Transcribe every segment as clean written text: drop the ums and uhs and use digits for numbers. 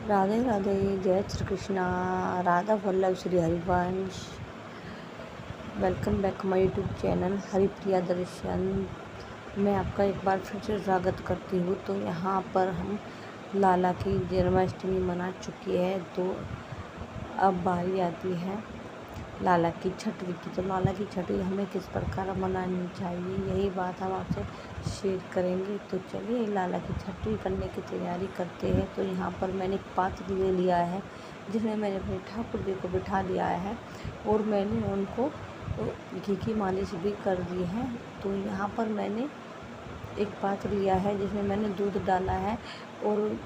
राधे राधे, जय Shri Krishna, Radha Vallabh Shri Harivansh. Welcome back my YouTube channel Haripriya Darshan. मैं आपका एक बार फिर से स्वागत करती हूँ। तो यहाँ पर हम लाला की जन्माष्टमी मना चुकी है, तो अब बारी आती है लाला की छठी की। तो लाला की छठी हमें किस प्रकार मनानी चाहिए, यही बात हम आपसे शेयर करेंगे। तो चलिए लाला की छठी करने की तैयारी करते हैं। तो यहाँ पर मैंने एक पात्र ले लिया है जिसमें मैंने अपने ठाकुर जी को बिठा दिया है और मैंने उनको घी की मालिश भी कर दी है। तो यहाँ पर मैंने एक पात्र लिया है जिसमें मैंने दूध डाला है और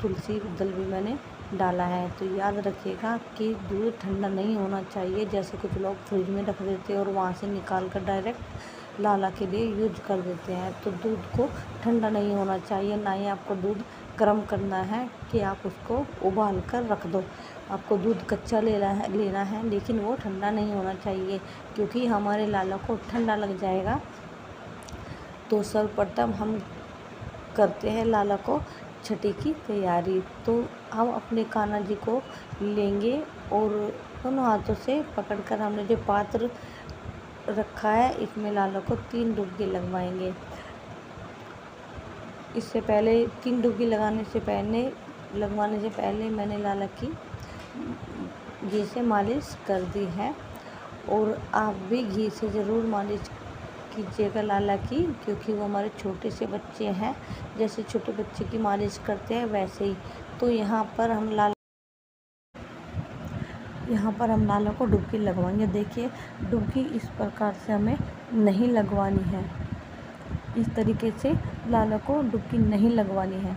तुलसी दल भी मैंने डाला है। तो याद रखिएगा कि दूध ठंडा नहीं होना चाहिए, जैसे कुछ लोग फ्रिज में रख देते हैं और वहाँ से निकाल कर डायरेक्ट लाला के लिए यूज कर देते हैं। तो दूध को ठंडा नहीं होना चाहिए, ना ही आपको दूध गर्म करना है कि आप उसको उबाल कर रख दो। आपको दूध कच्चा लेना है लेकिन वो ठंडा नहीं होना चाहिए, क्योंकि हमारे लाला को ठंडा लग जाएगा। तो सर्वप्रथम हम करते हैं लाला को छठी की तैयारी। तो हम अपने कान्हा जी को लेंगे और दोनों हाथों से पकड़कर हमने जो पात्र रखा है इसमें लाला को 3 डुबकी लगवाएंगे। इससे पहले 3 डुबकी लगवाने से पहले मैंने लाला की घी से मालिश कर दी है। और आप भी घी से ज़रूर मालिश कीजिएगा लाला की, क्योंकि वो हमारे छोटे से बच्चे हैं, जैसे छोटे बच्चे की मालिश करते हैं वैसे ही। तो यहाँ पर हम लाला को डुबकी लगवाएंगे। देखिए डुबकी इस प्रकार से हमें नहीं लगवानी है, इस तरीके से लाला को डुबकी नहीं लगवानी है,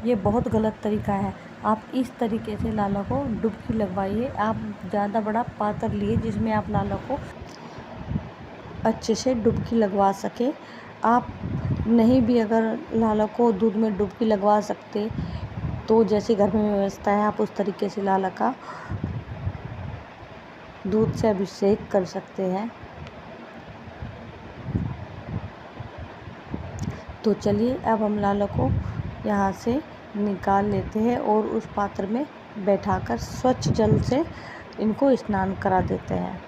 ये बहुत गलत तरीका है। आप इस तरीके से लाला को डुबकी लगवाइए। आप ज़्यादा बड़ा पात्र लिए जिसमें आप लाला को अच्छे से डुबकी लगवा सके। आप नहीं भी अगर लाला को दूध में डुबकी लगवा सकते तो जैसे घर में व्यवस्था है आप उस तरीके से लाला का दूध से अभिषेक कर सकते हैं। तो चलिए अब हम लाला को यहाँ से निकाल लेते हैं और उस पात्र में बैठाकर स्वच्छ जल से इनको स्नान करा देते हैं।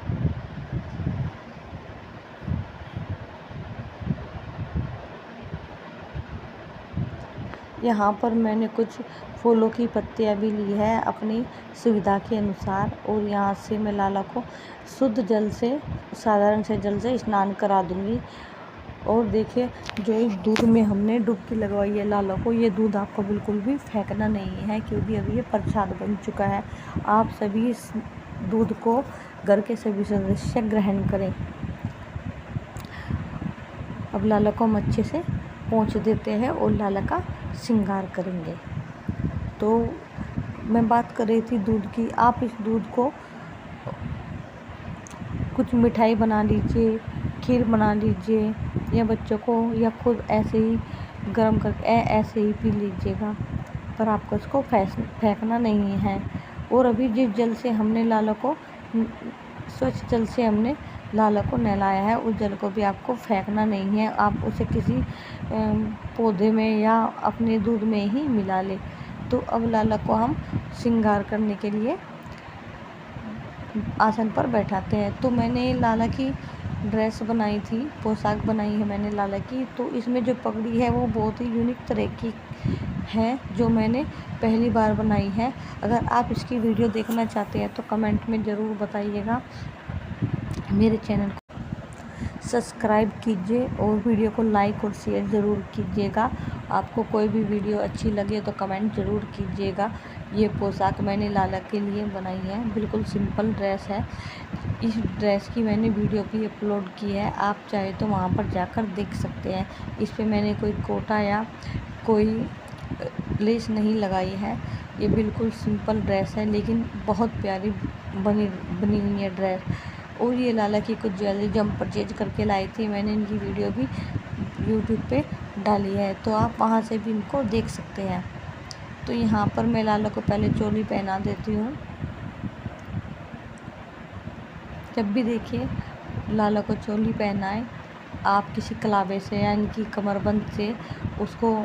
यहाँ पर मैंने कुछ फूलों की पत्तियाँ भी ली है अपनी सुविधा के अनुसार, और यहाँ से मैं लाला को शुद्ध जल से, साधारण से जल से स्नान करा दूँगी। और देखिए जो इस दूध में हमने डुबकी लगवाई है लाला को, ये दूध आपको बिल्कुल भी फेंकना नहीं है, क्योंकि अभी ये प्रसाद बन चुका है। आप सभी इस दूध को घर के सभी सदस्य ग्रहण करें। अब लाला को हम अच्छे से पोंछ देते हैं और लाला का श्रृंगार करेंगे। तो मैं बात कर रही थी दूध की। आप इस दूध को कुछ मिठाई बना लीजिए, खीर बना लीजिए, या बच्चों को या खुद ऐसे ही गर्म करके ऐसे ही पी लीजिएगा, पर आपको इसको फेंकना नहीं है। और अभी जिस जल से हमने लाला को, स्वच्छ जल से हमने लाला को नहलाया है, उस जल को भी आपको फेंकना नहीं है। आप उसे किसी पौधे में या अपने दूध में ही मिला लें। तो अब लाला को हम श्रृंगार करने के लिए आसन पर बैठाते हैं। तो मैंने लाला की ड्रेस बनाई थी, पोशाक बनाई है मैंने लाला की। तो इसमें जो पगड़ी है वो बहुत ही यूनिक तरह की है, जो मैंने पहली बार बनाई है। अगर आप इसकी वीडियो देखना चाहते हैं तो कमेंट में ज़रूर बताइएगा। मेरे चैनल को सब्सक्राइब कीजिए और वीडियो को लाइक और शेयर ज़रूर कीजिएगा। आपको कोई भी वीडियो अच्छी लगे तो कमेंट ज़रूर कीजिएगा। ये पोशाक मैंने लाला के लिए बनाई है, बिल्कुल सिंपल ड्रेस है। इस ड्रेस की मैंने वीडियो भी अपलोड की है, आप चाहे तो वहाँ पर जाकर देख सकते हैं। इस पे मैंने कोई कोटा या कोई लेस नहीं लगाई है। ये बिल्कुल सिंपल ड्रेस है, लेकिन बहुत प्यारी बनी हुई है ड्रेस। और ये लाला की कुछ ज्वेलरी जो हम परचेज करके लाई थी, मैंने इनकी वीडियो भी यूट्यूब पे डाली है, तो आप वहाँ से भी इनको देख सकते हैं। तो यहाँ पर मैं लाला को पहले चोली पहना देती हूँ। जब भी देखिए लाला को चोली पहनाएं, आप किसी कलावे से या इनकी कमरबंद से उसको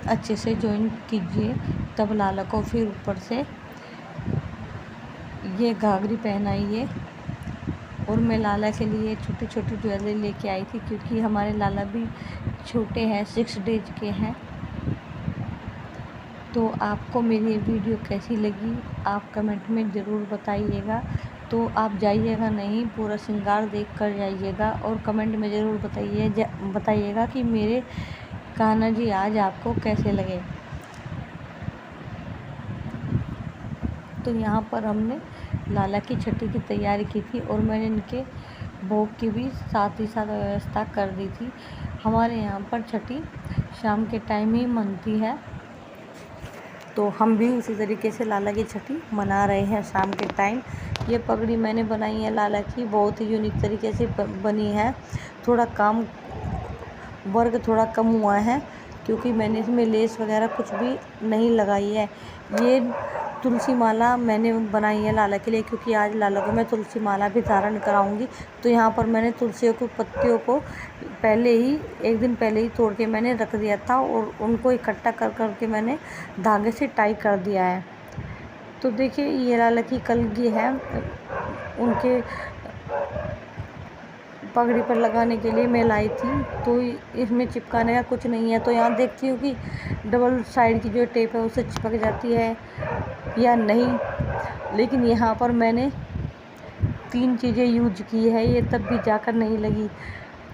अच्छे से जॉइन कीजिए। तब लाला को फिर ऊपर से ये घाघरी पहनाइए। और मैं लाला के लिए छोटी छोटी ज्वेलरी लेके आई थी, क्योंकि हमारे लाला भी छोटे हैं, 6 डेज के हैं। तो आपको मेरी वीडियो कैसी लगी आप कमेंट में ज़रूर बताइएगा। तो आप जाइएगा नहीं, पूरा श्रृंगार देख कर जाइएगा और कमेंट में ज़रूर बताइएगा कि मेरे कान्हा जी आज आपको कैसे लगे। तो यहाँ पर हमने लाला की छठी की तैयारी की थी और मैंने इनके भोग की भी साथ ही साथ व्यवस्था कर दी थी। हमारे यहाँ पर छठी शाम के टाइम ही मनती है, तो हम भी उसी तरीके से लाला की छठी मना रहे हैं शाम के टाइम। ये पगड़ी मैंने बनाई है लाला की, बहुत ही यूनिक तरीके से बनी है। थोड़ा काम वर्क थोड़ा कम हुआ है, क्योंकि मैंने इसमें लेस वगैरह कुछ भी नहीं लगाई है। ये तुलसी माला मैंने बनाई है लाला के लिए, क्योंकि आज लाला को मैं तुलसी माला भी धारण कराऊंगी। तो यहाँ पर मैंने तुलसी को पत्तियों को पहले ही एक दिन पहले ही तोड़ के मैंने रख दिया था और उनको इकट्ठा कर करके मैंने धागे से टाई कर दिया है। तो देखिए ये लाला की कलगी है, उनके पगड़ी पर लगाने के लिए मैं लाई थी। तो इसमें चिपकाने का कुछ नहीं है। तो यहाँ देखती हूँ कि डबल साइड की जो टेप है उससे चिपक जाती है या नहीं, लेकिन यहाँ पर मैंने 3 चीज़ें यूज की है, ये तब भी जाकर नहीं लगी।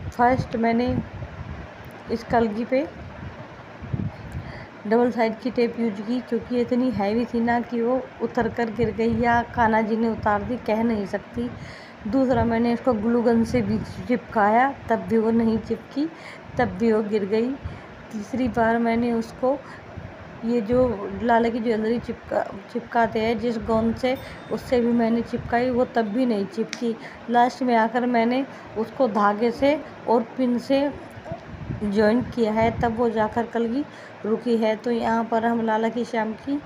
फर्स्ट मैंने इस कलगी पे डबल साइड की टेप यूज की, क्योंकि इतनी हैवी थी ना कि वो उतर कर गिर गई या कान्हा जी ने उतार दी, कह नहीं सकती। दूसरा मैंने इसको ग्लू गन से भी चिपकाया, तब भी वो नहीं चिपकी, तब भी वो गिर गई। तीसरी बार मैंने उसको ये जो लाला की ज्वेलरी चिपकाते हैं जिस गोंद से, उससे भी मैंने चिपकाई, वो तब भी नहीं चिपकी। लास्ट में आकर मैंने उसको धागे से और पिन से जॉइन किया है, तब वो जाकर कलगी रुकी है। तो यहाँ पर हम लाला की शाम की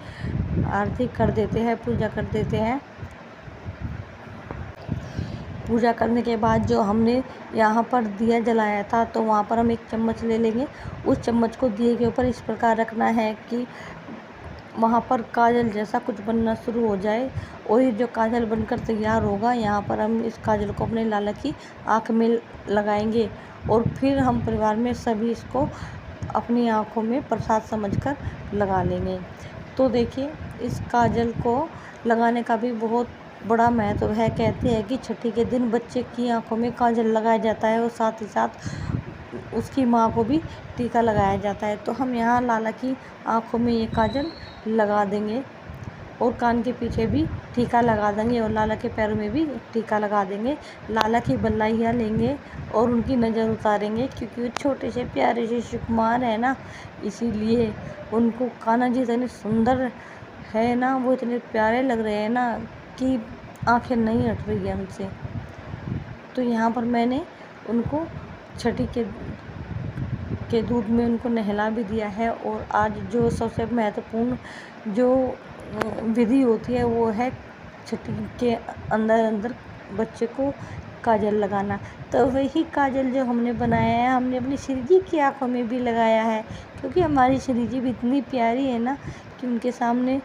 आरती कर देते हैं, पूजा कर देते हैं। पूजा करने के बाद जो हमने यहाँ पर दिया जलाया था, तो वहाँ पर हम एक चम्मच ले लेंगे। उस चम्मच को दिए के ऊपर इस प्रकार रखना है कि वहाँ पर काजल जैसा कुछ बनना शुरू हो जाए, और ये जो काजल बनकर तैयार होगा, यहाँ पर हम इस काजल को अपने लाला की आँख में लगाएंगे और फिर हम परिवार में सभी इसको अपनी आँखों में प्रसाद समझकर लगा लेंगे। तो देखिए इस काजल को लगाने का भी बहुत बड़ा महत्व है। कहते हैं कि छठी के दिन बच्चे की आंखों में काजल लगाया जाता है और साथ ही साथ उसकी माँ को भी टीका लगाया जाता है। तो हम यहाँ लाला की आंखों में ये काजल लगा देंगे और कान के पीछे भी टीका लगा देंगे और लाला के पैरों में भी टीका लगा देंगे। लाला की बल्लाइयाँ लेंगे और उनकी नज़र उतारेंगे, क्योंकि वो छोटे से प्यारे से सुकुमार है ना, इसीलिए उनको कान्हा जी इतने सुंदर है ना, वो इतने प्यारे लग रहे हैं ना कि आंखें नहीं हट रही है उनसे। तो यहाँ पर मैंने उनको छठी के दूध में उनको नहला भी दिया है। और आज जो सबसे महत्वपूर्ण जो विधि होती है वो है छठी के अंदर बच्चे को काजल लगाना। तो वही काजल जो हमने बनाया है, हमने अपनी श्री जी की आँखों में भी लगाया है, क्योंकि हमारी श्री जी भी इतनी प्यारी है ना कि उनके सामने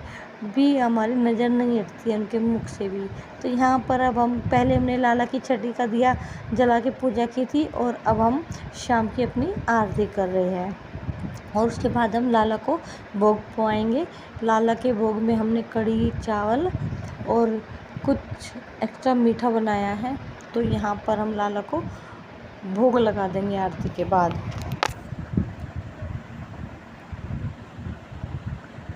भी हमारी नज़र नहीं हटती है, उनके मुख से भी। तो यहाँ पर अब हम पहले हमने लाला की छठी का दिया जला के पूजा की थी, और अब हम शाम की अपनी आरती कर रहे हैं और उसके बाद हम लाला को भोग पवाएंगे। लाला के भोग में हमने कढ़ी चावल और कुछ एक्स्ट्रा मीठा बनाया है। तो यहाँ पर हम लाला को भोग लगा देंगे आरती के बाद।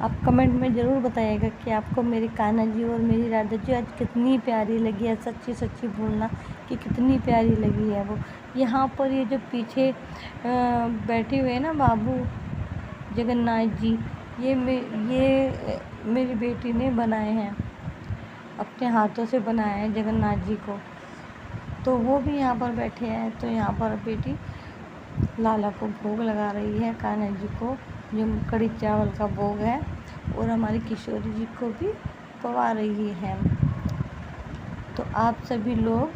आप कमेंट में ज़रूर बताइएगा कि आपको मेरी कान्हा जी और मेरी राधा जी आज कितनी प्यारी लगी है। सच्ची सच्ची बोलना कि कितनी प्यारी लगी है वो। यहाँ पर ये जो पीछे बैठे हुए हैं ना बाबू जगन्नाथ जी, ये मेरी बेटी ने बनाए हैं, अपने हाथों से बनाया है जगन्नाथ जी को। तो वो भी यहाँ पर बैठे हैं। तो यहाँ पर बेटी लाला को भोग लगा रही है, कान्हा जी को जो कढ़ी चावल का भोग है, और हमारी किशोरी जी को भी पवा रही है। तो आप सभी लोग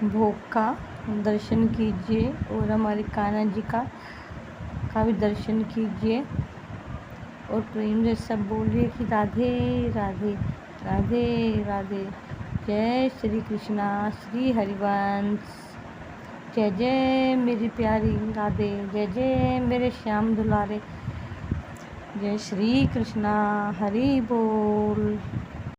भोग का दर्शन कीजिए और हमारे कान्हा जी का का भी दर्शन कीजिए और प्रेम से सब बोलिए कि राधे राधे राधे राधे। जय श्री कृष्णा, श्री हरिवंश। जय जय मेरी प्यारी राधे, जय जय मेरे श्याम दुलारे। जय श्री कृष्णा, हरि बोल।